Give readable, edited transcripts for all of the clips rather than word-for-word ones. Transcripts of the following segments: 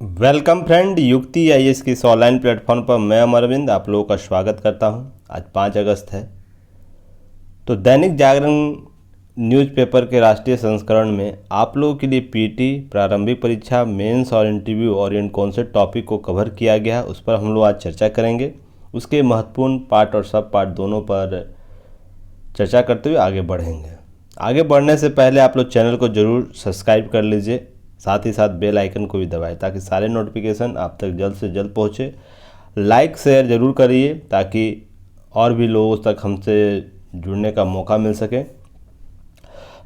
Welcome friend, युक्ति IAS के इस ऑनलाइन प्लेटफॉर्म पर मैं अमरविंद आप लोगों का स्वागत करता हूं। आज 5 अगस्त है। तो दैनिक जागरण न्यूज़पेपर के राष्ट्रीय संस्करण में आप लोगों के लिए पीटी, प्रारंभिक परीक्षा, मेंस और इंटरव्यू और इन कौन से टॉपिक को कवर किया गया है उस पर हम लोग आज चर्चा करेंगे। उसके महत्वपूर्ण पार्ट और सब पार्ट दोनों पर चर्चा करते हुए आगे बढ़ेंगे। आगे बढ़ने से पहले आप लोग चैनल को ज़रूर सब्सक्राइब कर लीजिए, साथ ही साथ बेल आइकन को भी दबाएं ताकि सारे नोटिफिकेशन आप तक जल्द से जल्द पहुँचे। लाइक शेयर ज़रूर करिए ताकि और भी लोगों तक हमसे जुड़ने का मौका मिल सके।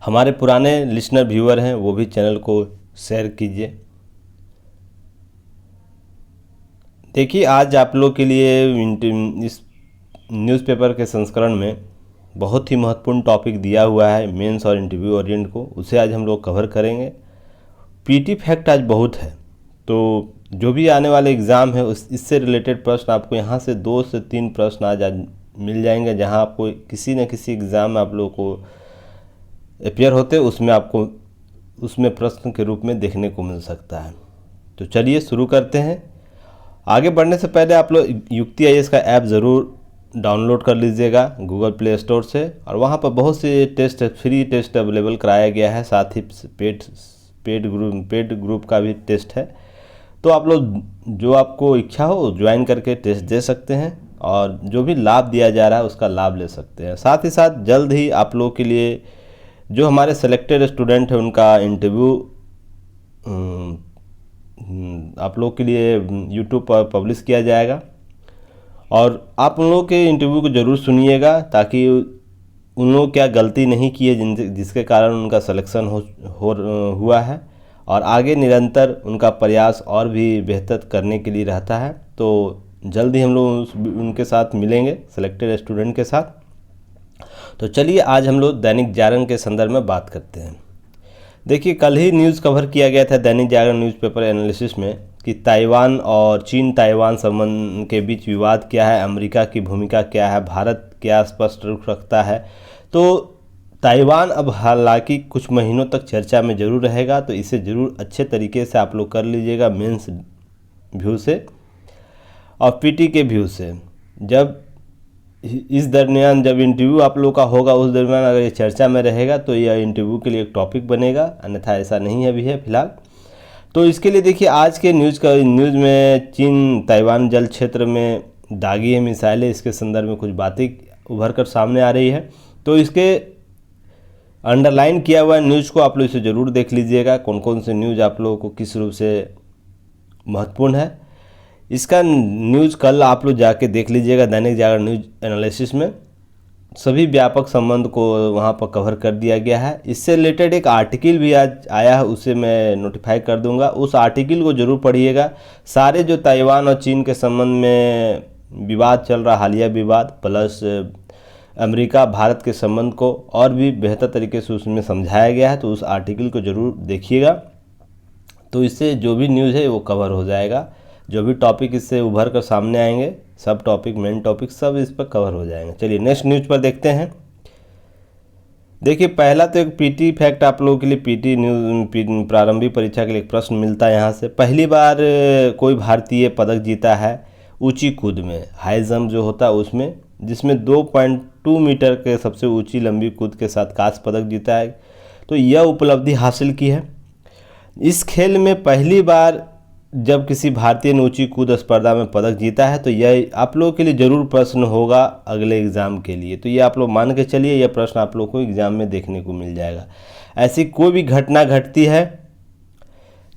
हमारे पुराने लिसनर व्यूअर हैं वो भी चैनल को शेयर कीजिए। देखिए, आज आप लोग के लिए इस न्यूज़पेपर के संस्करण में बहुत ही महत्वपूर्ण टॉपिक दिया हुआ है मेंस और इंटरव्यू ओरिएंट को, उसे आज हम लोग कवर करेंगे। पीटी फैक्ट आज बहुत है, तो जो भी आने वाले एग्ज़ाम है इससे रिलेटेड प्रश्न आपको यहाँ से 2 से 3 प्रश्न आज मिल जाएंगे, जहाँ आपको किसी न किसी एग्ज़ाम में आप लोगों को अपेयर होते उसमें आपको उसमें प्रश्न के रूप में देखने को मिल सकता है। तो चलिए शुरू करते हैं। आगे बढ़ने से पहले आप लोग युक्ति आईएएस का ऐप ज़रूर डाउनलोड कर लीजिएगा गूगल प्ले स्टोर से, और वहाँ पर बहुत से टेस्ट, फ्री टेस्ट अवेलेबल कराया गया है, साथ ही पेड ग्रुप का भी टेस्ट है। तो आप लोग जो आपको इच्छा हो ज्वाइन करके टेस्ट दे सकते हैं और जो भी लाभ दिया जा रहा है उसका लाभ ले सकते हैं। साथ ही साथ जल्द ही आप लोगों के लिए जो हमारे सेलेक्टेड स्टूडेंट हैं उनका इंटरव्यू आप लोग के लिए यूट्यूब पर पब्लिश किया जाएगा, और आप उन लोगों के इंटरव्यू को ज़रूर सुनिएगा ताकि उन लोग क्या गलती नहीं की है जिसके कारण उनका सिलेक्शन हुआ है, और आगे निरंतर उनका प्रयास और भी बेहतर करने के लिए रहता है। तो जल्द ही हम लोग उनके साथ मिलेंगे, सेलेक्टेड स्टूडेंट के साथ। तो चलिए आज हम लोग दैनिक जागरण के संदर्भ में बात करते हैं। देखिए, कल ही न्यूज़ कवर किया गया था दैनिक जागरण न्यूज़पेपर एनालिसिस में कि ताइवान और चीन ताइवान संबंध के बीच विवाद क्या है, अमेरिका की भूमिका क्या है, भारत क्या स्पष्ट रुख रखता है। तो ताइवान अब हालांकि कुछ महीनों तक चर्चा में ज़रूर रहेगा, तो इसे ज़रूर अच्छे तरीके से आप लोग कर लीजिएगा मेंस व्यू से और पीटी के व्यू से। जब इस दरमियान जब इंटरव्यू आप लोग का होगा उस दरमियान अगर ये चर्चा में रहेगा तो यह इंटरव्यू के लिए एक टॉपिक बनेगा, अन्यथा ऐसा नहीं है अभी है फिलहाल। तो इसके लिए देखिए, आज के न्यूज़ में चीन ताइवान जल क्षेत्र में दागी है मिसाइलें, इसके संदर्भ में कुछ बातें उभर कर सामने आ रही है। तो इसके अंडरलाइन किया हुआ न्यूज़ को आप लोग इसे ज़रूर देख लीजिएगा, कौन कौन से न्यूज़ आप लोगों को किस रूप से महत्वपूर्ण है। इसका न्यूज़ कल आप लोग जाके देख लीजिएगा दैनिक जागरण न्यूज़ एनालिसिस में, सभी व्यापक संबंध को वहाँ पर कवर कर दिया गया है। इससे रिलेटेड एक आर्टिकल भी आज आया है, उसे मैं नोटिफाई कर दूंगा, उस आर्टिकल को ज़रूर पढ़िएगा। सारे जो ताइवान और चीन के संबंध में विवाद चल रहा, हालिया विवाद, प्लस अमेरिका भारत के संबंध को और भी बेहतर तरीके से उसमें समझाया गया है, तो उस आर्टिकल को ज़रूर देखिएगा। तो इससे जो भी न्यूज़ है वो कवर हो जाएगा, जो भी टॉपिक इससे उभर कर सामने आएंगे, सब टॉपिक, मेन टॉपिक सब इस पर कवर हो जाएंगे। चलिए नेक्स्ट न्यूज़ पर देखते हैं। देखिए, पहला तो एक पीटी फैक्ट आप लोगों के लिए, पीटी न्यूज़ प्रारंभिक परीक्षा के लिए एक प्रश्न मिलता है यहाँ से। पहली बार कोई भारतीय पदक जीता है ऊंची कूद में, हाई जंप जो होता है उसमें, जिसमें 2.2 मीटर के सबसे ऊंची लंबी कूद के साथ कांस्य पदक जीता है। तो यह उपलब्धि हासिल की है। इस खेल में पहली बार जब किसी भारतीय ने ऊंची कूद स्पर्धा में पदक जीता है, तो यह आप लोगों के लिए ज़रूर प्रश्न होगा अगले एग्ज़ाम के लिए। तो ये आप लोग मान के चलिए, यह प्रश्न आप लोग को एग्ज़ाम में देखने को मिल जाएगा। ऐसी कोई भी घटना घटती है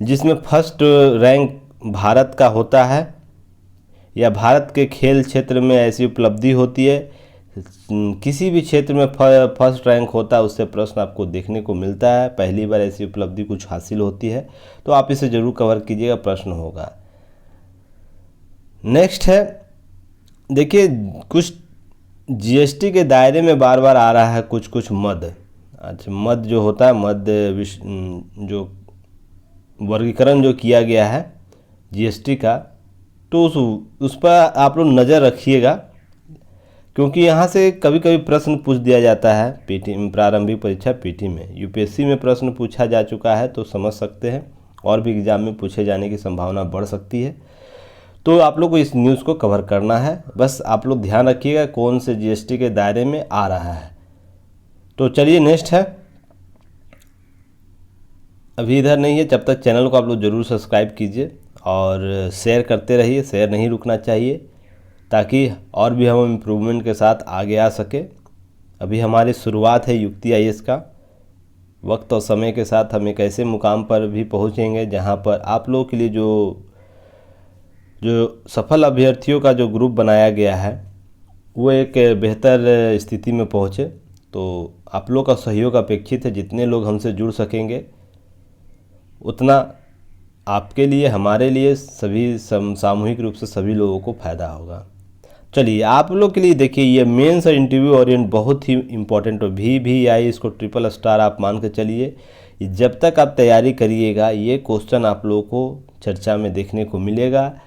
जिसमें फर्स्ट रैंक भारत का होता है या भारत के खेल क्षेत्र में ऐसी उपलब्धि होती है, किसी भी क्षेत्र में फर्स्ट रैंक होता है, उससे प्रश्न आपको देखने को मिलता है। पहली बार ऐसी उपलब्धि कुछ हासिल होती है, तो आप इसे ज़रूर कवर कीजिएगा, प्रश्न होगा। नेक्स्ट है, देखिए, कुछ जीएसटी के दायरे में बार बार आ रहा है कुछ मद। अच्छा, मद जो होता है, मद जो वर्गीकरण जो किया गया है जीएसटी का, तो उस पर आप लोग नज़र रखिएगा, क्योंकि यहाँ से कभी कभी प्रश्न पूछ दिया जाता है पीटी प्रारंभिक परीक्षा पीटी में, यूपीएससी में प्रश्न पूछा जा चुका है, तो समझ सकते हैं और भी एग्ज़ाम में पूछे जाने की संभावना बढ़ सकती है। तो आप लोग को इस न्यूज़ को कवर करना है, बस आप लोग ध्यान रखिएगा कौन से जीएसटी के दायरे में आ रहा है। तो चलिए नेक्स्ट है, अभी इधर नहीं है, जब तक चैनल को आप लोग ज़रूर सब्सक्राइब कीजिए और शेयर करते रहिए, शेयर नहीं रुकना चाहिए ताकि और भी हम इम्प्रूवमेंट के साथ आगे आ सके। अभी हमारी शुरुआत है युक्ति आईएएस का। वक्त और समय के साथ हम एक ऐसे मुकाम पर भी पहुंचेंगे जहां पर आप लोगों के लिए जो सफल अभ्यर्थियों का जो ग्रुप बनाया गया है वो एक बेहतर स्थिति में पहुंचे। तो आप लोग का सहयोग अपेक्षित है, जितने लोग हमसे जुड़ सकेंगे उतना आपके लिए, हमारे लिए, सभी सामूहिक रूप से सभी लोगों को फ़ायदा होगा। चलिए आप लोग के लिए देखिए, ये मेंस और इंटरव्यू ओरिएंट बहुत ही इम्पोर्टेंट हो, भी आई इसको ट्रिपल स्टार आप मान के चलिए। जब तक आप तैयारी करिएगा ये क्वेश्चन आप लोगों को चर्चा में देखने को मिलेगा।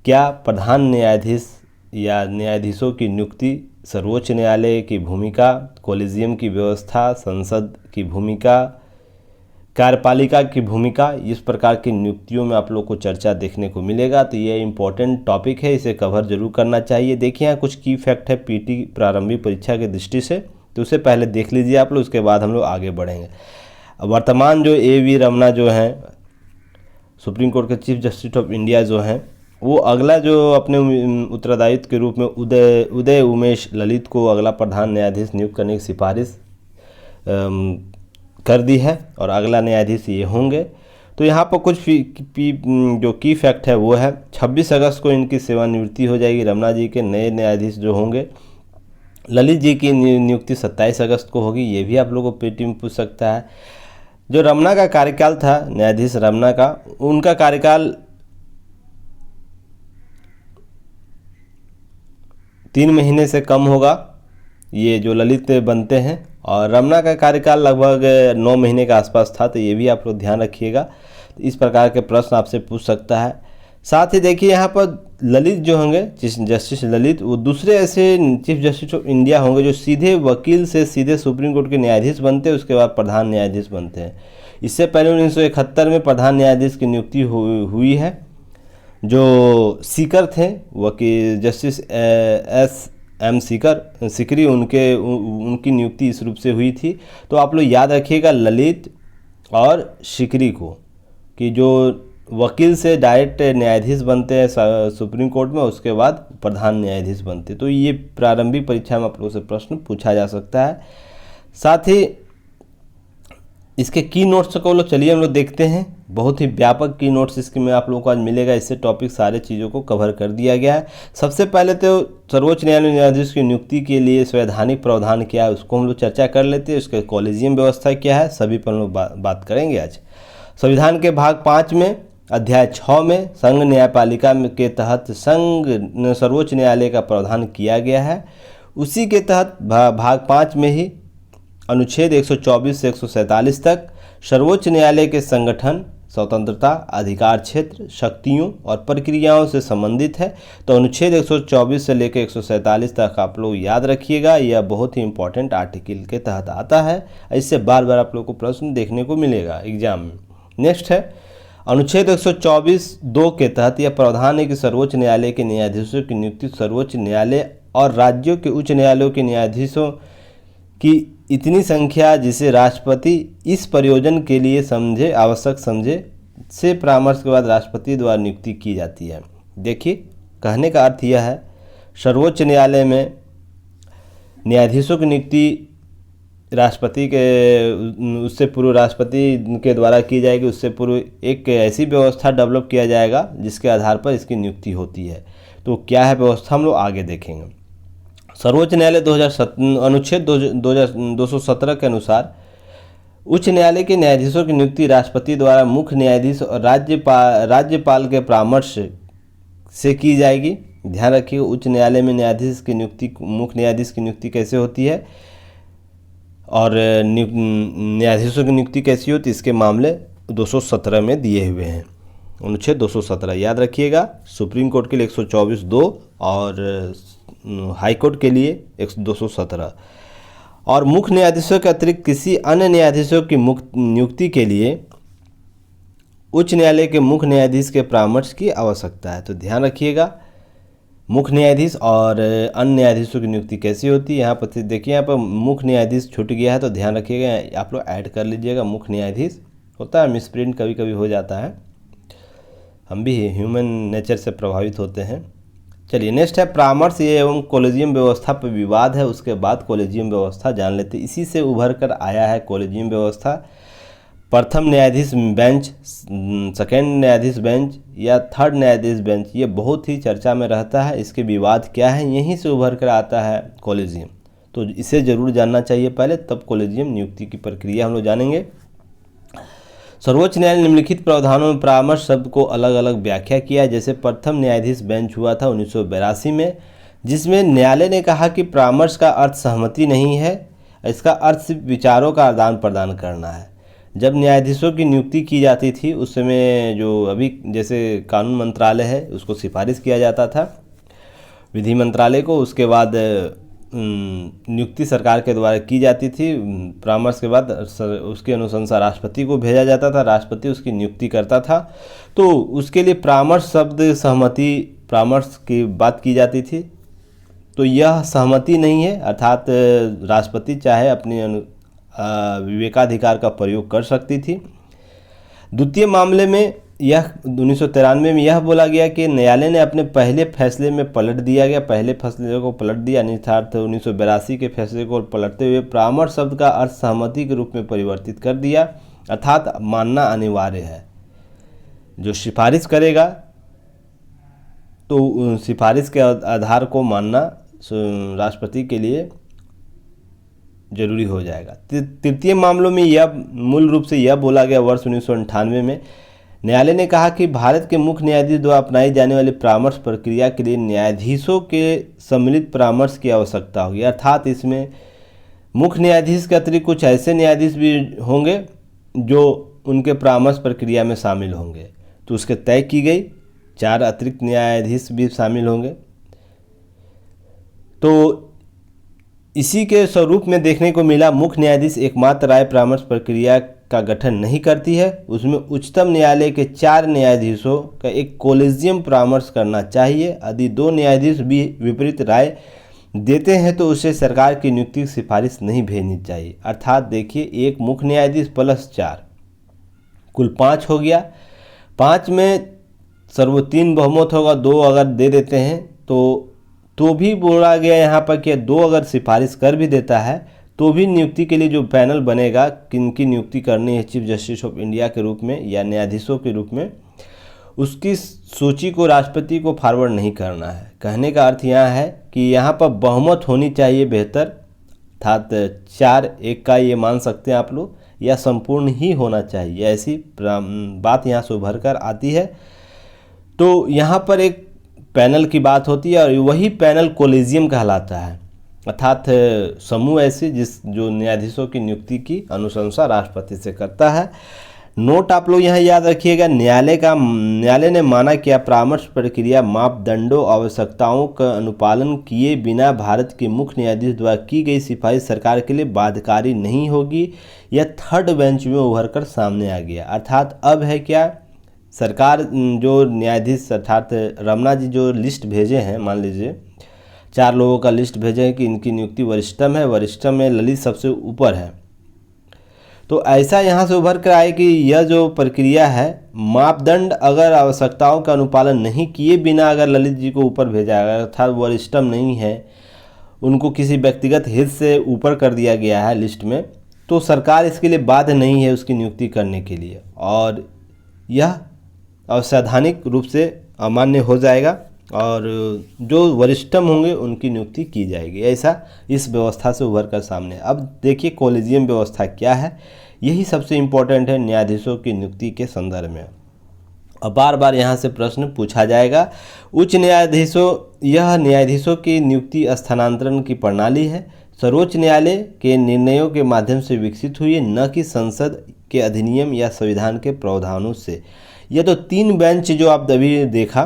क्या प्रधान न्यायाधीश या न्यायाधीशों की नियुक्ति, सर्वोच्च न्यायालय की भूमिका, कॉलेजियम की व्यवस्था, संसद की भूमिका, कार्यपालिका की भूमिका, इस प्रकार की नियुक्तियों में आप लोग को चर्चा देखने को मिलेगा। तो ये इम्पोर्टेंट टॉपिक है, इसे कवर जरूर करना चाहिए। देखिए यहाँ कुछ की फैक्ट है पीटी प्रारंभिक परीक्षा की दृष्टि से, तो उसे पहले देख लीजिए आप लोग, उसके बाद हम लोग आगे बढ़ेंगे। वर्तमान जो ए.वी. रमना जो हैं सुप्रीम कोर्ट के चीफ जस्टिस ऑफ इंडिया जो हैं, वो अगला जो अपने उत्तरदायित्व के रूप में उदय उमेश ललित को अगला प्रधान न्यायाधीश नियुक्त करने की सिफारिश कर दी है और अगला न्यायाधीश ये होंगे। तो यहाँ पर कुछ जो की फैक्ट है वो है 26 अगस्त को इनकी सेवानिवृत्ति हो जाएगी। रमना जी के नए न्यायाधीश जो होंगे, ललित जी की नियुक्ति 27 अगस्त को होगी, ये भी आप लोगों को पीटी में पूछ सकता है। जो रमना का कार्यकाल था, न्यायाधीश रमना का, उनका कार्यकाल 3 महीने से कम होगा, ये जो ललित बनते हैं, और रमना का कार्यकाल लगभग 9 महीने के आसपास था। तो ये भी आप लोग ध्यान रखिएगा, तो इस प्रकार के प्रश्न आपसे पूछ सकता है। साथ ही देखिए यहाँ पर ललित जो होंगे, जस्टिस ललित, वो दूसरे ऐसे चीफ जस्टिस ऑफ इंडिया होंगे जो सीधे वकील से सीधे सुप्रीम कोर्ट के न्यायाधीश बनते हैं, उसके बाद प्रधान न्यायाधीश बनते हैं। इससे पहले 1971 में प्रधान न्यायाधीश की नियुक्ति हुई है, जो सीकर थे, वकील जस्टिस एम सीकरी, उनकी नियुक्ति इस रूप से हुई थी। तो आप लोग याद रखिएगा ललित और सीकरी को, कि जो वकील से डायरेक्ट न्यायाधीश बनते हैं सुप्रीम कोर्ट में, उसके बाद प्रधान न्यायाधीश बनते। तो ये प्रारंभिक परीक्षा में आप लोगों से प्रश्न पूछा जा सकता है। साथ ही इसके की नोट्स को लोग चलिए हम लोग देखते हैं। बहुत ही व्यापक की नोट्स इसके में आप लोगों को आज मिलेगा, इससे टॉपिक सारे चीज़ों को कवर कर दिया गया है। सबसे पहले तो सर्वोच्च न्यायालय न्यायाधीश की नियुक्ति के लिए संवैधानिक प्रावधान क्या है उसको हम लोग चर्चा कर लेते हैं। उसके कॉलेजियम व्यवस्था क्या है, सभी पर हम लोग बात करेंगे आज। संविधान के भाग 5 में अध्याय 6 में संघ न्यायपालिका के तहत संघ सर्वोच्च न्यायालय का प्रावधान किया गया है। उसी के तहत भाग 5 में ही अनुच्छेद 124 से 147 तक सर्वोच्च न्यायालय के संगठन, स्वतंत्रता, अधिकार क्षेत्र, शक्तियों और प्रक्रियाओं से संबंधित है। तो अनुच्छेद 124 से लेकर 147 तक आप लोग याद रखिएगा, यह बहुत ही इंपॉर्टेंट आर्टिकल के तहत आता है। इससे बार बार आप लोग को प्रश्न देखने को मिलेगा एग्जाम में। नेक्स्ट है अनुच्छेद 124(2) के तहत यह प्रावधान है कि सर्वोच्च न्यायालय के न्यायाधीशों की नियुक्ति सर्वोच्च न्यायालय और राज्यों के उच्च न्यायालयों के न्यायाधीशों की इतनी संख्या जिसे राष्ट्रपति इस प्रयोजन के लिए आवश्यक समझे से परामर्श के बाद राष्ट्रपति द्वारा नियुक्ति की जाती है। देखिए कहने का अर्थ यह है, सर्वोच्च न्यायालय में न्यायाधीशों की नियुक्ति राष्ट्रपति के उससे पूर्व राष्ट्रपति के द्वारा की जाएगी। उससे पूर्व एक ऐसी व्यवस्था डेवलप किया जाएगा जिसके आधार पर इसकी नियुक्ति होती है। तो क्या है व्यवस्था, हम लोग आगे देखेंगे। सर्वोच्च न्यायालय अनुच्छेद 217 के अनुसार उच्च न्यायालय के न्यायाधीशों की नियुक्ति राष्ट्रपति द्वारा मुख्य न्यायाधीश और राज्यपाल के परामर्श से की जाएगी। ध्यान रखिए, उच्च न्यायालय में न्यायाधीश की नियुक्ति, मुख्य न्यायाधीश की नियुक्ति कैसे होती है और न्यायाधीशों की नियुक्ति कैसी होती है, इसके मामले 217 में दिए हुए हैं। अनुच्छेद 217 याद रखिएगा। सुप्रीम कोर्ट के लिए 124(2) और हाई कोर्ट के लिए 217। और मुख्य न्यायाधीशों के अतिरिक्त किसी अन्य न्यायाधीशों की नियुक्ति के लिए उच्च न्यायालय के मुख्य न्यायाधीश के परामर्श की आवश्यकता है। तो ध्यान रखिएगा, मुख्य न्यायाधीश और अन्य न्यायाधीशों की नियुक्ति कैसी होती है। यहाँ पर देखिए, यहाँ पर मुख्य न्यायाधीश छूट गया है, तो ध्यान रखिएगा, आप लोग ऐड कर लीजिएगा। मुख्य न्यायाधीश होता है, मिसप्रिंट कभी कभी हो जाता है, हम भी ह्यूमन नेचर से प्रभावित होते हैं। चलिए नेक्स्ट है परामर्श एवं कॉलेजियम व्यवस्था पर विवाद है। उसके बाद कॉलेजियम व्यवस्था जान लेते, इसी से उभर कर आया है कॉलेजियम व्यवस्था। प्रथम न्यायाधीश बेंच, सेकेंड न्यायाधीश बेंच या थर्ड न्यायाधीश बेंच, ये बहुत ही चर्चा में रहता है। इसके विवाद क्या है, यहीं से उभर कर आता है कॉलेजियम। तो इसे जरूर जानना चाहिए पहले, तब कॉलेजियम नियुक्ति की प्रक्रिया हम लोग जानेंगे। सर्वोच्च न्यायालय निम्नलिखित प्रावधानों में परामर्श शब्द को अलग अलग व्याख्या किया है। जैसे प्रथम न्यायाधीश बेंच हुआ था 1982 में, जिसमें न्यायालय ने कहा कि परामर्श का अर्थ सहमति नहीं है, इसका अर्थ सिर्फ विचारों का आदान प्रदान करना है। जब न्यायाधीशों की नियुक्ति की जाती थी उस समय, जो अभी जैसे कानून मंत्रालय है उसको सिफारिश किया जाता था विधि मंत्रालय को, उसके बाद नियुक्ति सरकार के द्वारा की जाती थी। परामर्श के बाद उसके अनुशंसा राष्ट्रपति को भेजा जाता था, राष्ट्रपति उसकी नियुक्ति करता था। तो उसके लिए परामर्श शब्द सहमति परामर्श की बात की जाती थी। तो यह सहमति नहीं है, अर्थात राष्ट्रपति चाहे अपने विवेकाधिकार का प्रयोग कर सकती थी। द्वितीय मामले में यह 1993 में यह बोला गया कि न्यायालय ने अपने पहले फैसले में पलट दिया गया, पहले फैसले को पलट दिया, अर्थात 1982 के फैसले को पलटते हुए परामर्श शब्द का अर्थ सहमति के रूप में परिवर्तित कर दिया, अर्थात मानना अनिवार्य है। जो सिफारिश करेगा तो सिफारिश के आधार को मानना राष्ट्रपति के लिए जरूरी हो जाएगा। तृतीय मामलों में यह मूल रूप से यह बोला गया वर्ष 1998 में न्यायालय ने कहा कि भारत के मुख्य न्यायाधीश द्वारा अपनाई जाने वाली परामर्श प्रक्रिया के लिए न्यायाधीशों के सम्मिलित परामर्श की आवश्यकता होगी, अर्थात इसमें मुख्य न्यायाधीश के अतिरिक्त कुछ ऐसे न्यायाधीश भी होंगे जो उनके परामर्श प्रक्रिया में शामिल होंगे। तो उसके तय की गई 4 अतिरिक्त न्यायाधीश भी शामिल होंगे। तो इसी के स्वरूप में देखने को मिला मुख्य न्यायाधीश एकमात्र राय परामर्श प्रक्रिया का गठन नहीं करती है, उसमें उच्चतम न्यायालय के 4 न्यायाधीशों का एक कॉलेजियम परामर्श करना चाहिए। यदि 2 न्यायाधीश भी विपरीत राय देते हैं तो उसे सरकार की नियुक्ति की सिफारिश नहीं भेजनी चाहिए। अर्थात देखिए, एक मुख्य न्यायाधीश प्लस 4 कुल 5 हो गया। 5 में सर्वोत्तीर्ण बहुमत होगा, 2 अगर दे देते हैं तो भी बोला गया यहाँ पर कि 2 अगर सिफारिश कर भी देता है तो भी नियुक्ति के लिए जो पैनल बनेगा, किनकी नियुक्ति करनी है चीफ जस्टिस ऑफ इंडिया के रूप में या न्यायाधीशों के रूप में, उसकी सूची को राष्ट्रपति को फॉरवर्ड नहीं करना है। कहने का अर्थ यहाँ है कि यहाँ पर बहुमत होनी चाहिए बेहतर, अर्थात 4-1 का ये मान सकते हैं आप लोग, या संपूर्ण ही होना चाहिए, ऐसी बात यहाँ से उभर कर आती है। तो यहाँ पर एक पैनल की बात होती है और वही पैनल कॉलेजियम कहलाता है, अर्थात समूह ऐसे जो न्यायाधीशों की नियुक्ति की अनुशंसा राष्ट्रपति से करता है। नोट आप लोग यहाँ याद रखिएगा, न्यायालय ने माना कि परामर्श प्रक्रिया मापदंडों आवश्यकताओं का अनुपालन किए बिना भारत के मुख्य न्यायाधीश द्वारा की गई सिफारिश सरकार के लिए बाध्यकारी नहीं होगी। यह थर्ड बेंच में उभर कर सामने आ गया। अर्थात अब है क्या, सरकार जो न्यायाधीश अर्थात रमना जी जो लिस्ट भेजे हैं, मान लीजिए 4 लोगों का लिस्ट भेजे हैं कि इनकी नियुक्ति वरिष्ठतम है, वरिष्ठतम में ललित सबसे ऊपर है। तो ऐसा यहाँ से उभर कर आए कि यह जो प्रक्रिया है, मापदंड अगर आवश्यकताओं का अनुपालन नहीं किए बिना अगर ललित जी को ऊपर भेजा गया, अर्थात वरिष्ठतम नहीं है, उनको किसी व्यक्तिगत हित से ऊपर कर दिया गया है लिस्ट में, तो सरकार इसके लिए बाध्य नहीं है उसकी नियुक्ति करने के लिए, और यह अवैधानिक रूप से अमान्य हो जाएगा और जो वरिष्ठतम होंगे उनकी नियुक्ति की जाएगी। ऐसा इस व्यवस्था से उभर कर सामने। अब देखिए कॉलेजियम व्यवस्था क्या है, यही सबसे इम्पोर्टेंट है न्यायाधीशों की नियुक्ति के संदर्भ में। अब बार बार यहाँ से प्रश्न पूछा जाएगा। उच्च न्यायाधीशों, यह न्यायाधीशों की नियुक्ति स्थानांतरण की प्रणाली है, सर्वोच्च न्यायालय के निर्णयों के माध्यम से विकसित हुई है, न कि संसद के अधिनियम या संविधान के प्रावधानों से। यह तो 3 बेंच जो आप अभी देखा,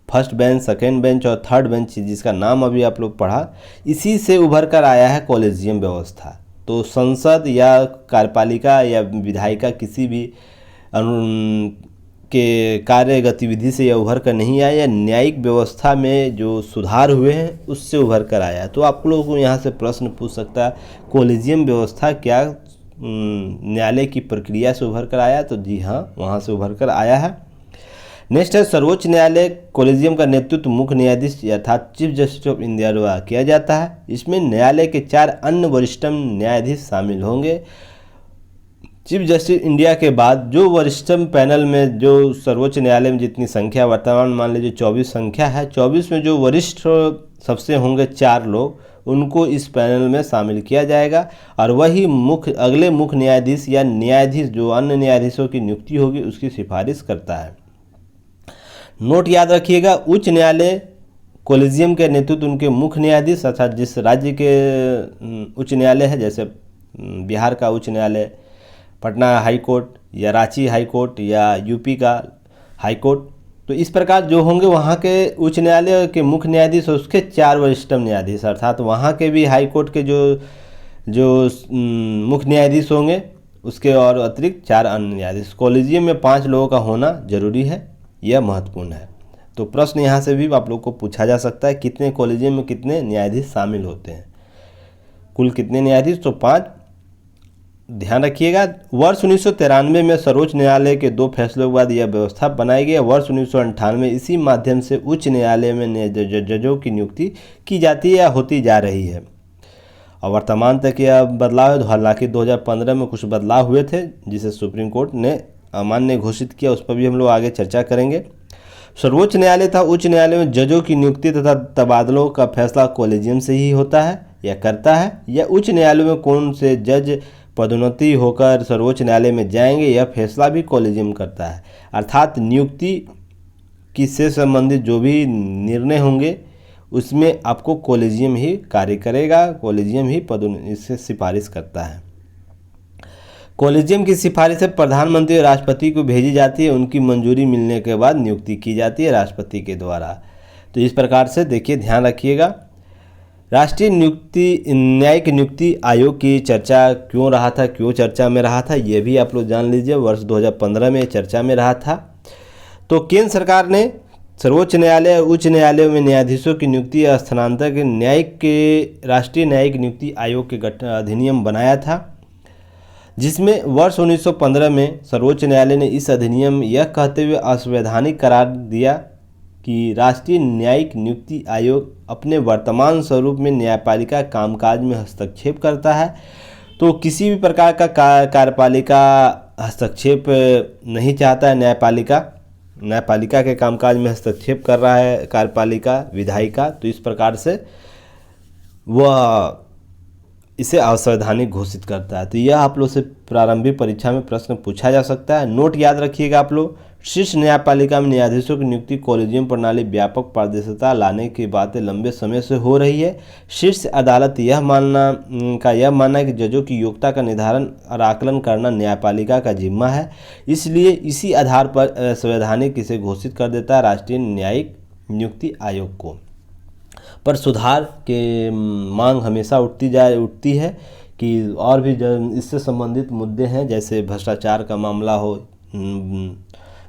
फर्स्ट बेंच, सेकेंड बेंच और थर्ड बेंच, जिसका नाम अभी आप लोग पढ़ा, इसी से उभर कर आया है कॉलेजियम व्यवस्था। तो संसद या कार्यपालिका या विधायिका किसी भी के कार्य गतिविधि से यह उभर कर नहीं आया, या न्यायिक व्यवस्था में जो सुधार हुए हैं उससे उभर कर आया। तो आप लोगों को यहाँ से प्रश्न पूछ सकता है, कोलिजियम व्यवस्था क्या न्यायालय की प्रक्रिया से उभर कर आया? तो जी हाँ, वहाँ से उभर कर आया है। नेक्स्ट है, सर्वोच्च न्यायालय कोलिजियम का नेतृत्व मुख्य न्यायाधीश अर्थात चीफ जस्टिस ऑफ इंडिया द्वारा किया जाता है। इसमें न्यायालय के 4 अन्य वरिष्ठतम न्यायाधीश शामिल होंगे। चीफ जस्टिस इंडिया के बाद जो वरिष्ठतम पैनल में जो सर्वोच्च न्यायालय में जितनी संख्या वर्तमान मान लीजिए 24 संख्या है, 24 में जो वरिष्ठ सबसे होंगे 4 लोग, उनको इस पैनल में शामिल किया जाएगा और वही अगले मुख्य न्यायाधीश या न्यायाधीश जो अन्य न्यायाधीशों की नियुक्ति होगी उसकी सिफारिश करता है। नोट याद रखिएगा, उच्च न्यायालय कोलिजियम के नेतृत्व उनके मुख्य न्यायाधीश अर्थात जिस राज्य के उच्च न्यायालय है, जैसे बिहार का उच्च न्यायालय, पटना हाई कोर्ट या रांची हाई कोर्ट या यूपी का हाई कोर्ट, तो इस प्रकार जो होंगे वहाँ के उच्च न्यायालय के मुख्य न्यायाधीश और उसके 4 वरिष्ठतम न्यायाधीश अर्थात वहाँ के भी हाई कोर्ट के जो मुख्य न्यायाधीश होंगे उसके और अतिरिक्त 4 अन्य न्यायाधीश। कॉलेजियम में 5 लोगों का होना जरूरी है, यह महत्वपूर्ण है। तो प्रश्न यहाँ से भी आप लोग को पूछा जा सकता है, कितने कॉलेजियम में कितने न्यायाधीश शामिल होते हैं, कुल कितने न्यायाधीश? तो 5। ध्यान रखिएगा, वर्ष 1993 में सर्वोच्च न्यायालय के 2 फैसलों के बाद यह व्यवस्था बनाई गई। वर्ष 1998 इसी माध्यम से उच्च न्यायालय में जजों की नियुक्ति की जाती है या होती जा रही है और वर्तमान तक यह बदलाव है। हालांकि 2015 में कुछ बदलाव हुए थे जिसे सुप्रीम कोर्ट ने अमान्य घोषित किया, उस पर भी हम लोग आगे चर्चा करेंगे। सर्वोच्च न्यायालय तथा उच्च न्यायालय में जजों की नियुक्ति तथा तबादलों का फैसला कॉलेजियम से ही होता है या करता है, या उच्च न्यायालय में कौन से जज पदोन्नति होकर सर्वोच्च न्यायालय में जाएंगे, यह फैसला भी कॉलेजियम करता है। अर्थात नियुक्ति की से संबंधित जो भी निर्णय होंगे उसमें आपको कॉलेजियम ही कार्य करेगा, कॉलेजियम ही इससे सिफारिश करता है। कॉलेजियम की सिफारिशें प्रधानमंत्री और राष्ट्रपति को भेजी जाती है, उनकी मंजूरी मिलने के बाद नियुक्ति की जाती है राष्ट्रपति के द्वारा। तो इस प्रकार से देखिए, ध्यान रखिएगा, राष्ट्रीय न्यायिक नियुक्ति आयोग की चर्चा क्यों रहा था, क्यों चर्चा में रहा था, ये भी आप लोग जान लीजिए। वर्ष 2015 में चर्चा में रहा था। तो केंद्र सरकार ने सर्वोच्च न्यायालय और उच्च न्यायालयों में न्यायाधीशों की नियुक्ति या स्थानांतरण के राष्ट्रीय न्यायिक नियुक्ति आयोग के अधिनियम बनाया था, जिसमें वर्ष 1915 में सर्वोच्च न्यायालय ने इस अधिनियम यह कहते हुए असंवैधानिक करार दिया कि राष्ट्रीय न्यायिक नियुक्ति आयोग अपने वर्तमान स्वरूप में न्यायपालिका कामकाज में हस्तक्षेप करता है। तो किसी भी प्रकार का कार्यपालिका हस्तक्षेप नहीं चाहता है। न्यायपालिका के कामकाज में हस्तक्षेप कर रहा है कार्यपालिका, विधायिका, तो इस प्रकार से वह इसे असंवैधानिक घोषित करता है। तो यह आप लोग से प्रारंभिक परीक्षा में प्रश्न पूछा जा सकता है। नोट याद रखिएगा आप लोग, शीर्ष न्यायपालिका में न्यायाधीशों की नियुक्ति कॉलेजियम प्रणाली व्यापक पारदर्शिता लाने की बातें लंबे समय से हो रही है। शीर्ष अदालत यह मानना है कि जजों की योग्यता का निर्धारण और आकलन करना न्यायपालिका का जिम्मा है, इसलिए इसी आधार पर संवैधानिक इसे घोषित कर देता है राष्ट्रीय न्यायिक नियुक्ति आयोग को। पर सुधार के मांग हमेशा उठती है कि और भी इससे संबंधित मुद्दे हैं, जैसे भ्रष्टाचार का मामला हो,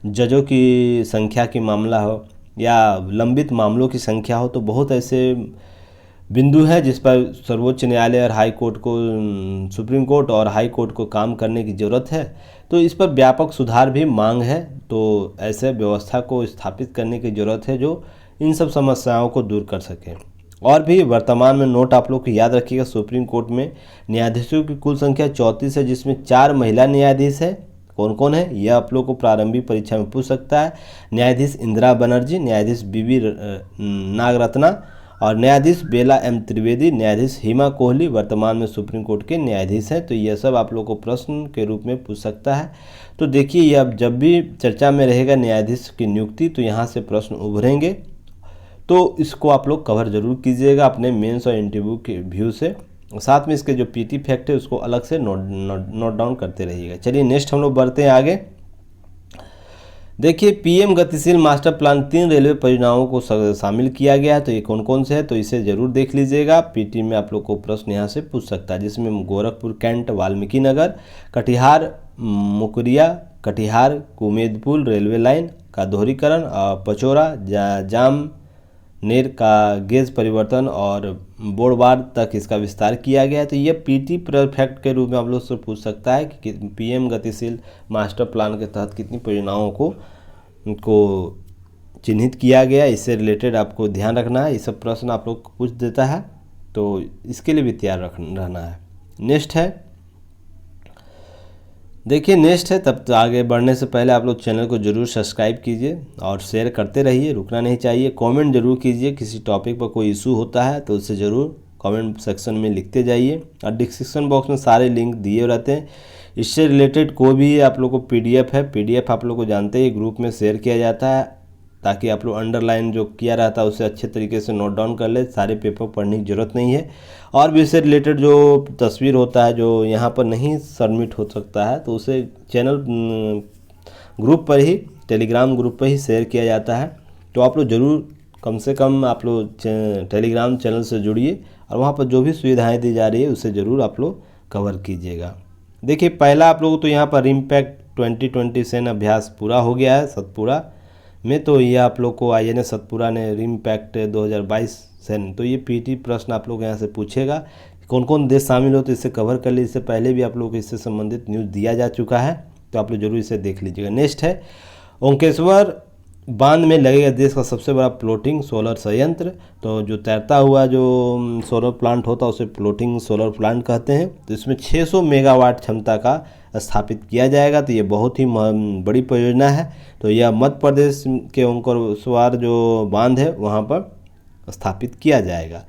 जजों की संख्या की मामला हो या लंबित मामलों की संख्या हो, तो बहुत ऐसे बिंदु हैं जिस पर सर्वोच्च न्यायालय और हाई कोर्ट को, सुप्रीम कोर्ट और हाई कोर्ट को काम करने की ज़रूरत है। तो इस पर व्यापक सुधार भी मांग है। तो ऐसे व्यवस्था को स्थापित करने की ज़रूरत है जो इन सब समस्याओं को दूर कर सके। और भी वर्तमान में नोट आप लोग को याद रखिएगा, सुप्रीम कोर्ट में न्यायाधीशों की कुल संख्या 34 है, जिसमें 4 महिला न्यायाधीश है। कौन कौन है यह आप लोग को प्रारंभिक परीक्षा में पूछ सकता है। न्यायाधीश इंदिरा बनर्जी, न्यायाधीश बीवी नागरत्ना और न्यायाधीश बेला एम त्रिवेदी, न्यायाधीश हिमा कोहली वर्तमान में सुप्रीम कोर्ट के न्यायाधीश हैं। तो यह सब आप लोग को प्रश्न के रूप में पूछ सकता है। तो देखिए, यह जब भी चर्चा में रहेगा न्यायाधीश की नियुक्ति, तो यहाँ से प्रश्न उभरेंगे, तो इसको आप लोग कवर जरूर कीजिएगा अपने मेंस और इंटरव्यू के व्यू से। साथ में इसके जो पीटी फैक्ट है उसको अलग से नोट डाउन करते रहिएगा। चलिए नेक्स्ट हम लोग बढ़ते हैं आगे। देखिए, पीएम गतिशील मास्टर प्लान 3 रेलवे परियोजनाओं को शामिल किया गया है। तो ये कौन कौन से है, तो इसे जरूर देख लीजिएगा। पीटी में आप लोग को प्रश्न यहाँ से पूछ सकता है, जिसमें Gorakhpur cantt Valmiki Nagar, Katihar मुकरिया Katihar कुमेदपुल railway line का दोहरीकरण और पचौरा जामनेर का गेज परिवर्तन और बोड़वार तक इसका विस्तार किया गया है। तो ये पीटी परफेक्ट के रूप में आप लोग से पूछ सकता है कि पीएम गतिशील मास्टर प्लान के तहत कितनी परियोजनाओं को चिन्हित किया गया, इससे रिलेटेड आपको ध्यान रखना है। ये सब प्रश्न आप लोग को पूछ देता है, तो इसके लिए भी तैयार रहना है। नेक्स्ट है, देखिए नेक्स्ट है, तब तो आगे बढ़ने से पहले आप लोग चैनल को जरूर सब्सक्राइब कीजिए और शेयर करते रहिए, रुकना नहीं चाहिए। कमेंट जरूर कीजिए, किसी टॉपिक पर कोई इशू होता है तो उसे ज़रूर कमेंट सेक्शन में लिखते जाइए। और डिस्क्रिप्शन बॉक्स में सारे लिंक दिए रहते हैं। इससे रिलेटेड कोई भी आप लोग को पीडीएफ है, पीडीएफ आप लोग को जानते ही ग्रुप में शेयर किया जाता है, ताकि आप लोग अंडरलाइन जो किया रहता है उसे अच्छे तरीके से नोट डाउन कर ले। सारे पेपर पढ़ने की ज़रूरत नहीं है। और भी इससे रिलेटेड जो तस्वीर होता है जो यहाँ पर नहीं सबमिट हो सकता है, तो उसे चैनल ग्रुप पर ही, टेलीग्राम ग्रुप पर ही शेयर किया जाता है। तो आप लोग ज़रूर कम से कम आप लोग टेलीग्राम चैनल से जुड़िए और वहाँ पर जो भी सुविधाएँ दी जा रही है उसे ज़रूर आप लोग कवर कीजिएगा। देखिए पहला आप लोग तो यहाँ पर इम्पैक्ट 2020 सैन्य अभ्यास पूरा हो गया है सतपुरा में। तो ये आप लोग को INS सतपुरा ने इम्पैक्ट 2022 सैन्य, तो ये पीटी प्रश्न आप लोग यहाँ से पूछेगा कौन कौन देश शामिल हो, तो इससे कवर कर लीजिए। इससे पहले भी आप लोग को इससे संबंधित न्यूज़ दिया जा चुका है, तो आप लोग जरूर इसे देख लीजिएगा। नेक्स्ट है, ओंकेश्वर बांध में लगेगा देश का सबसे बड़ा फ्लोटिंग सोलर संयंत्र। तो जो तैरता हुआ जो सोलर प्लांट होता है उसे फ्लोटिंग सोलर प्लांट कहते हैं। तो इसमें 600 मेगावाट क्षमता का स्थापित किया जाएगा। तो ये बहुत ही बड़ी परियोजना है। तो यह मध्य प्रदेश के ओंकेश्वर जो बांध है वहाँ पर स्थापित किया जाएगा।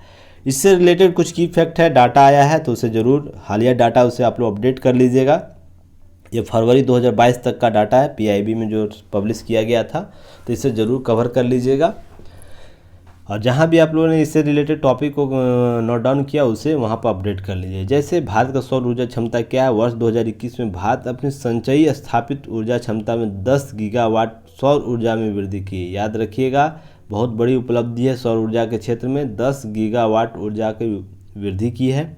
इससे रिलेटेड कुछ की फैक्ट है, डाटा आया है, तो उसे ज़रूर हालिया डाटा उसे आप लोग अपडेट कर लीजिएगा। ये फरवरी 2022 तक का डाटा है, PIB में जो पब्लिश किया गया था, तो इसे ज़रूर कवर कर लीजिएगा। और जहाँ भी आप लोगों ने इससे रिलेटेड टॉपिक को नोट डाउन किया उसे वहाँ पर अपडेट कर लीजिए। जैसे भारत का सौर ऊर्जा क्षमता क्या है, वर्ष 2021 में भारत अपनी संचयी स्थापित ऊर्जा क्षमता में 10 गीगावाट सौर ऊर्जा में वृद्धि की। याद रखिएगा, बहुत बड़ी उपलब्धि है सौर ऊर्जा के क्षेत्र में, 10 गीगावाट ऊर्जा की वृद्धि की है।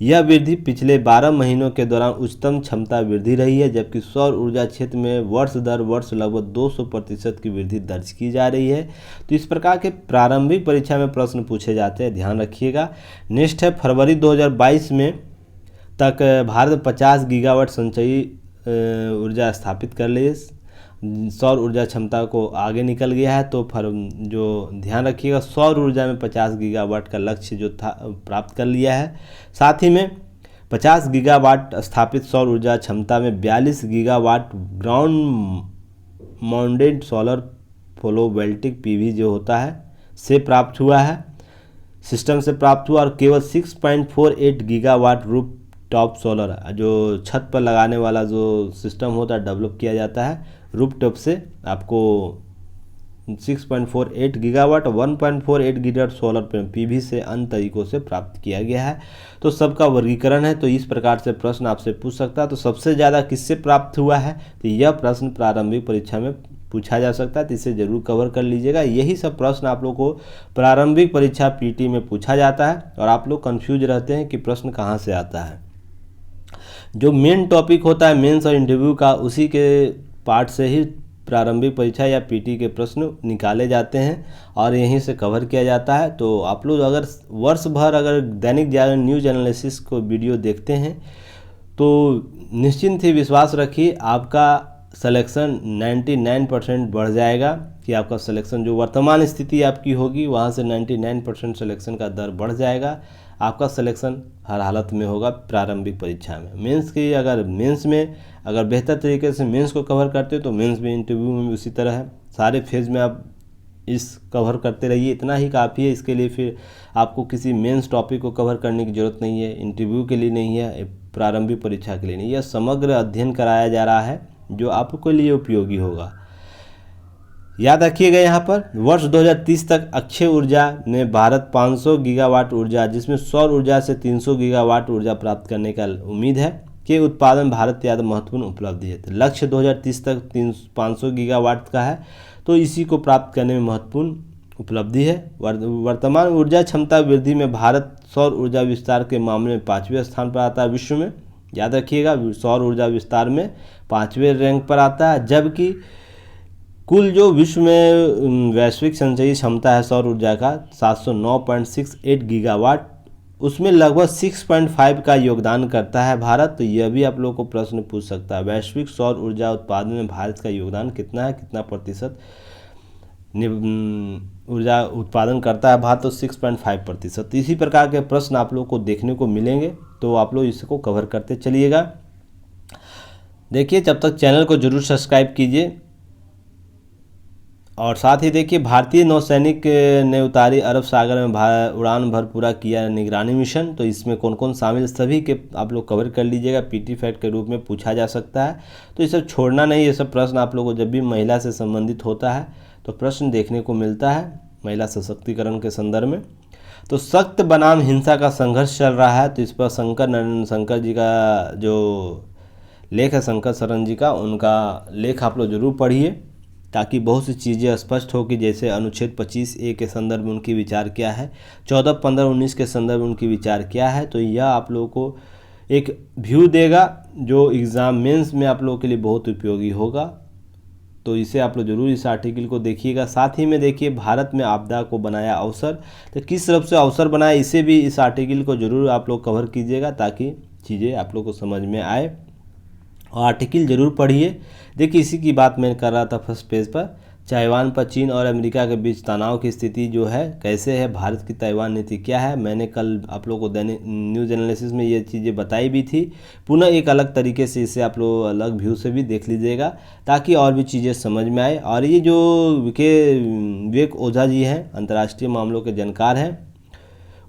यह वृद्धि पिछले 12 महीनों के दौरान उच्चतम क्षमता वृद्धि रही है, जबकि सौर ऊर्जा क्षेत्र में वर्ष दर वर्ष लगभग 200% की वृद्धि दर्ज की जा रही है। तो इस प्रकार के प्रारंभिक परीक्षा में प्रश्न पूछे जाते हैं, ध्यान रखिएगा। नेक्स्ट है, फरवरी 2022 में तक भारत 50 गीगावाट संचयी ऊर्जा स्थापित कर ली, सौर ऊर्जा क्षमता को आगे निकल गया है। तो जो ध्यान रखिएगा, सौर ऊर्जा में 50 गीगावाट का लक्ष्य जो था प्राप्त कर लिया है। साथ ही में 50 गीगावाट स्थापित सौर ऊर्जा क्षमता में 42 gigawatt ground mounted solar photovoltaic PV जो होता है से प्राप्त हुआ है, सिस्टम से प्राप्त हुआ। और केवल 6.48 गीगावाट रूफ टॉप सोलर जो छत पर लगाने वाला जो सिस्टम होता है डेवलप किया जाता है रूफ टॉप से, आपको 6.48 गीगावाट 1.48 गीगावाट सोलर PV से अन्य तरीकों से प्राप्त किया गया है। तो सबका वर्गीकरण है, तो इस प्रकार से प्रश्न आपसे पूछ सकता है। तो सबसे ज़्यादा किससे प्राप्त हुआ है, तो यह प्रश्न प्रारंभिक परीक्षा में पूछा जा सकता है, तो इसे जरूर कवर कर लीजिएगा। यही सब प्रश्न आप लोग को प्रारंभिक परीक्षा PT में पूछा जाता है और आप लोग कन्फ्यूज रहते हैं कि प्रश्न कहाँ से आता है। जो मेन टॉपिक होता है मेंस और इंटरव्यू का, उसी के पार्ट से ही प्रारंभिक परीक्षा या PT के प्रश्न निकाले जाते हैं और यहीं से कवर किया जाता है। तो आप लोग अगर वर्ष भर अगर दैनिक जागरण न्यूज़ एनालिसिस को वीडियो देखते हैं तो निश्चिंत ही विश्वास रखिए आपका सिलेक्शन 99% बढ़ जाएगा, कि आपका सिलेक्शन जो वर्तमान स्थिति आपकी होगी वहाँ से 99% सिलेक्शन का दर बढ़ जाएगा। आपका सिलेक्शन हर हालत में होगा प्रारंभिक परीक्षा में। मेंस की अगर मेंस में अगर बेहतर तरीके से मेंस को कवर करते हो तो मेंस में इंटरव्यू में भी उसी तरह है, सारे फेज़ में आप इस कवर करते रहिए, इतना ही काफ़ी है। इसके लिए फिर आपको किसी मेंस टॉपिक को कवर करने की ज़रूरत नहीं है, इंटरव्यू के लिए नहीं है, प्रारंभिक परीक्षा के लिए नहीं। यह समग्र अध्ययन कराया जा रहा है जो आपके लिए उपयोगी होगा। याद रखिएगा यहाँ पर वर्ष 2030 तक अक्षय ऊर्जा में भारत 500 गीगावाट ऊर्जा, जिसमें सौर ऊर्जा से 300 गीगावाट ऊर्जा प्राप्त करने का उम्मीद है, के उत्पादन भारत याद महत्वपूर्ण उपलब्धि है। तो लक्ष्य 2030 तक 500 गीगावाट का है, तो इसी को प्राप्त करने में महत्वपूर्ण उपलब्धि है। वर्तमान ऊर्जा क्षमता वृद्धि में भारत सौर ऊर्जा विस्तार के मामले में 5वें स्थान पर आता है विश्व में। याद रखिएगा, सौर ऊर्जा विस्तार में 5वें रैंक पर आता है। जबकि कुल जो विश्व में वैश्विक संचयी क्षमता है सौर ऊर्जा का 709.68 गीगावाट, उसमें लगभग 6.5 का योगदान करता है भारत। तो यह भी आप लोगों को प्रश्न पूछ सकता है, वैश्विक सौर ऊर्जा उत्पादन में भारत का योगदान कितना है, कितना प्रतिशत ऊर्जा उत्पादन करता है भारत, तो 6.5%। इसी प्रकार के प्रश्न आप लोगों को देखने को मिलेंगे, तो आप लोग इसको कवर करते चलिएगा। देखिए, जब तक चैनल को जरूर सब्सक्राइब कीजिए। और साथ ही देखिए, भारतीय नौसैनिक ने उतारी अरब सागर में उड़ान भर पूरा किया निगरानी मिशन। तो इसमें कौन कौन शामिल, सभी के आप लोग कवर कर लीजिएगा। पीटी फैक्ट के रूप में पूछा जा सकता है, तो ये सब छोड़ना नहीं। ये सब प्रश्न आप लोगों को जब भी महिला से संबंधित होता है तो प्रश्न देखने को मिलता है, महिला सशक्तिकरण के संदर्भ में। तो सख्त बनाम हिंसा का संघर्ष चल रहा है, तो इस पर शंकर जी का जो लेख है, शंकर शरण जी का, उनका लेख आप लोग जरूर पढ़िए, ताकि बहुत सी चीज़ें स्पष्ट हो कि जैसे अनुच्छेद 25A के संदर्भ में उनकी विचार क्या है, 14, 15, 19 के संदर्भ में उनकी विचार क्या है। तो यह आप लोगों को एक व्यू देगा जो एग्ज़ाम मेंस में आप लोगों के लिए बहुत उपयोगी होगा। तो इसे आप लोग जरूर इस आर्टिकल को देखिएगा। साथ ही में देखिए, भारत में आपदा को बनाया अवसर, तो किस तरफ से अवसर बनाया, इसे भी इस आर्टिकल को जरूर आप लोग कवर कीजिएगा, ताकि चीज़ें आप लोग को समझ में आए। और आर्टिकल जरूर पढ़िए। देखिए, इसी की बात मैं कर रहा था फर्स्ट पेज पर, ताइवान पर चीन और अमेरिका के बीच तनाव की स्थिति जो है कैसे है, भारत की ताइवान नीति क्या है। मैंने कल आप लोगों को दैनिक न्यूज़ एनालिसिस में ये चीज़ें बताई भी थी। पुनः एक अलग तरीके से इसे आप लोग अलग व्यू से भी देख लीजिएगा, ताकि और भी चीज़ें समझ में आए। और ये जो विवेक ओझा जी हैं, अंतर्राष्ट्रीय मामलों के जानकार हैं,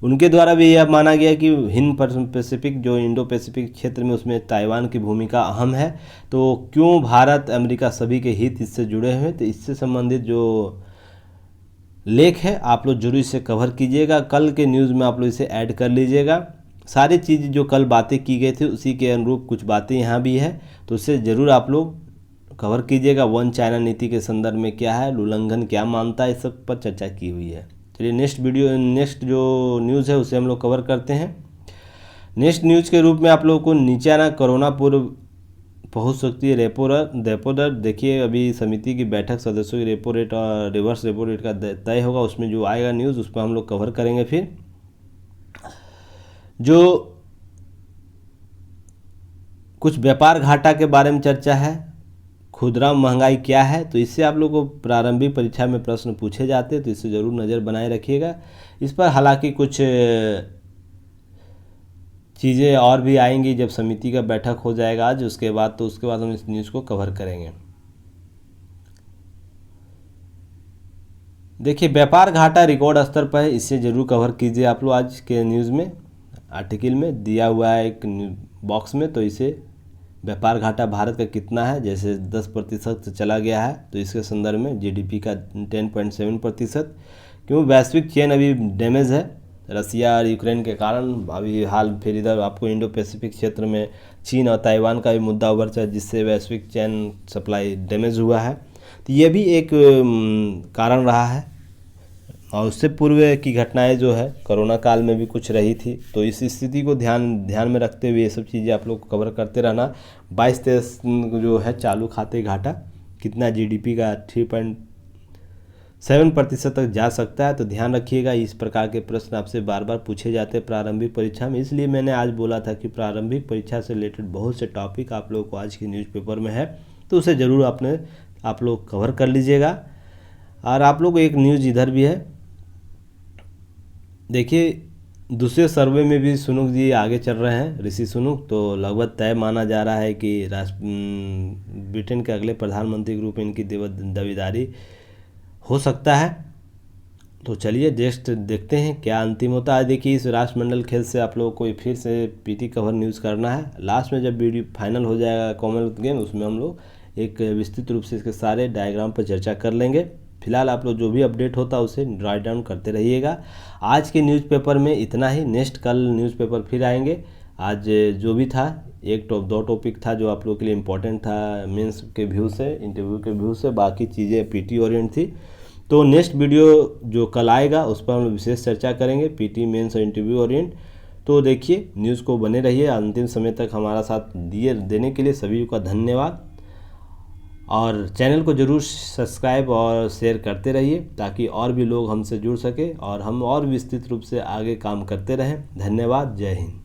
उनके द्वारा भी यह माना गया कि हिंद पैसिफिक जो इंडो पैसिफिक क्षेत्र में, उसमें ताइवान की भूमिका अहम है। तो क्यों भारत अमेरिका सभी के हित इससे जुड़े हुए हैं, तो इससे संबंधित जो लेख है आप लोग जरूर इसे कवर कीजिएगा। कल के न्यूज़ में आप लोग इसे ऐड कर लीजिएगा। सारी चीज़ जो कल बातें की गई थी उसी के अनुरूप कुछ बातें यहाँ भी है, तो उसे ज़रूर आप लोग कवर कीजिएगा। वन चाइना नीति के संदर्भ में क्या है, उल्लंघन क्या मानता है, इस सब पर चर्चा की हुई है। चलिए, नेक्स्ट जो न्यूज़ है उसे हम लोग कवर करते हैं। नेक्स्ट न्यूज़ के रूप में आप लोगों को नीचे आना, कोरोना पूर्व पहुंच सकती है रेपो दर। देखिए, अभी समिति की बैठक, सदस्यों की रेपो रेट और रिवर्स रेपो रेट का तय होगा, उसमें जो आएगा न्यूज़ उस पर हम लोग कवर करेंगे। फिर जो कुछ व्यापार घाटा के बारे में चर्चा है, खुदरा महंगाई क्या है, तो इससे आप लोगों को प्रारंभिक परीक्षा में प्रश्न पूछे जाते हैं, तो इससे ज़रूर नज़र बनाए रखिएगा इस पर। हालांकि कुछ चीज़ें और भी आएंगी जब समिति का बैठक हो जाएगा आज, उसके बाद हम इस न्यूज़ को कवर करेंगे। देखिए, व्यापार घाटा रिकॉर्ड स्तर पर है, इससे ज़रूर कवर कीजिए आप लोग। आज के न्यूज़ में आर्टिकल में दिया हुआ है एक बॉक्स में, तो इसे व्यापार घाटा भारत का कितना है, जैसे 10% से चला गया है, तो इसके संदर्भ में जीडीपी का 10.7%। क्यों वैश्विक चेन अभी डैमेज है रसिया और यूक्रेन के कारण। अभी हाल फिर इधर आपको इंडो पैसिफिक क्षेत्र में चीन और ताइवान का भी मुद्दा उभर चला, जिससे वैश्विक चेन सप्लाई डैमेज हुआ है। तो ये भी एक कारण रहा है। और उससे पूर्व की घटनाएं जो है कोरोना काल में भी कुछ रही थी, तो इस स्थिति को ध्यान में रखते हुए ये सब चीज़ें आप लोग को कवर करते रहना। 22-23 जो है चालू खाते घाटा कितना, जीडीपी का 3.7% तक जा सकता है, तो ध्यान रखिएगा। इस प्रकार के प्रश्न आपसे बार बार पूछे जाते हैं प्रारंभिक परीक्षा में, इसलिए मैंने आज बोला था कि प्रारंभिक परीक्षा से रिलेटेड बहुत से टॉपिक आप लोगों को आज के न्यूज़पेपर में है, तो उसे ज़रूर आप लोग कवर कर लीजिएगा। और आप लोग एक न्यूज़ इधर भी है, देखिए दूसरे सर्वे में भी सुनुक जी आगे चल रहे हैं, ऋषि सुनुक। तो लगभग तय माना जा रहा है कि ब्रिटेन के अगले प्रधानमंत्री के रूप में इनकी दावेदारी हो सकता है। तो चलिए देखते हैं क्या अंतिम होता है। देखिए, इस राष्ट्रमंडल खेल से आप लोगों को फिर से पीटी कवर न्यूज़ करना है। लास्ट में जब वीडियो फाइनल हो जाएगा कॉमनवेल्थ गेम, उसमें हम लोग एक विस्तृत रूप से इसके सारे डायग्राम पर चर्चा कर लेंगे। फिलहाल आप लोग जो भी अपडेट होता है उसे राइट डाउन करते रहिएगा। आज के न्यूज़पेपर में इतना ही। नेक्स्ट कल न्यूज़पेपर फिर आएंगे। आज जो भी था 1-2 टॉपिक था जो आप लोगों के लिए इम्पोर्टेंट था, मेंस के व्यू से, इंटरव्यू के व्यू से, बाकी चीज़ें पीटी ओरिएंट थी। तो नेक्स्ट वीडियो जो कल आएगा उस पर हम विशेष चर्चा करेंगे, पीटी मेंस और इंटरव्यू ओरिएंट। तो देखिए, न्यूज़ को बने रहिए अंतिम समय तक हमारा साथ देने के लिए सभी का धन्यवाद। और चैनल को ज़रूर सब्सक्राइब और शेयर करते रहिए ताकि और भी लोग हमसे जुड़ सके और हम और विस्तृत रूप से आगे काम करते रहें। धन्यवाद। जय हिंद।